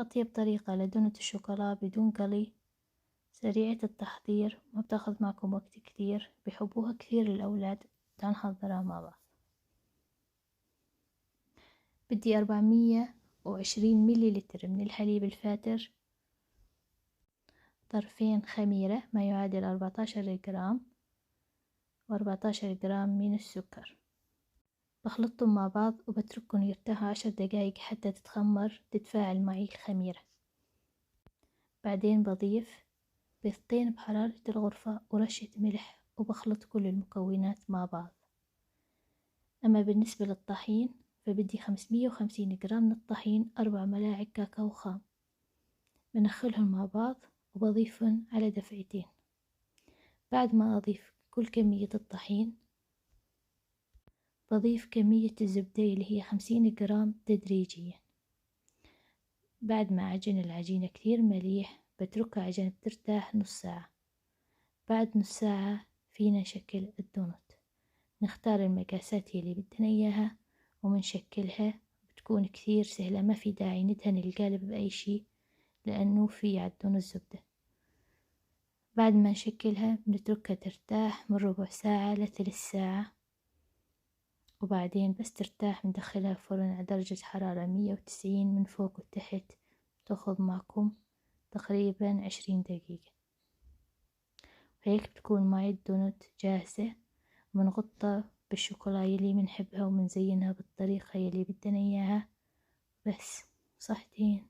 أطيب طريقة لدونة الشوكولا بدون قلي، سريعة التحضير، ما بتاخذ معكم وقت كتير، بيحبوها كثير الأولاد. تعال نحضرها مع بعض. بدي 420 مليلتر من الحليب الفاتر، طرفين خميرة ما يعادل 14 جرام، و14 جرام من السكر. بخلطهم مع بعض وبتركهم يرتاحوا 10 دقايق حتى تتفاعل معي الخميرة. بعدين بضيف بيضتين بحرارة الغرفة ورشة ملح، وبخلط كل المكونات مع بعض. أما بالنسبة للطحين فبدي 550 جرام من الطحين، 4 ملاعق كاكاو خام، بنخلهم مع بعض وبضيفهم على دفعتين. بعد ما أضيف كل كمية الطحين بضيف كمية الزبدة اللي هي 50 جرام تدريجيا. بعد ما أعجن العجينة كثير مليح بتركها عشان ترتاح نص ساعة. بعد نص ساعة فينا نشكل الدونت. نختار المقاسات اللي بدنا إياها ومنشكلها، بتكون كثير سهلة، ما في داعي ندهن القالب بأي شي لأنه في عندنا الزبدة. بعد ما نشكلها بنتركها ترتاح من ربع ساعة ل3 ساعة، وبعدين بس ترتاح بندخلها الفرن على درجة حرارة 190 من فوق وتحت. تاخذ معكم تقريبا 20 دقيقة. هيك بتكون معي الدونت جاهزة. بنغطها بالشوكولا يلي بنحبها وبنزينها بالطريقة يلي بدنا إياها. بس صحتين.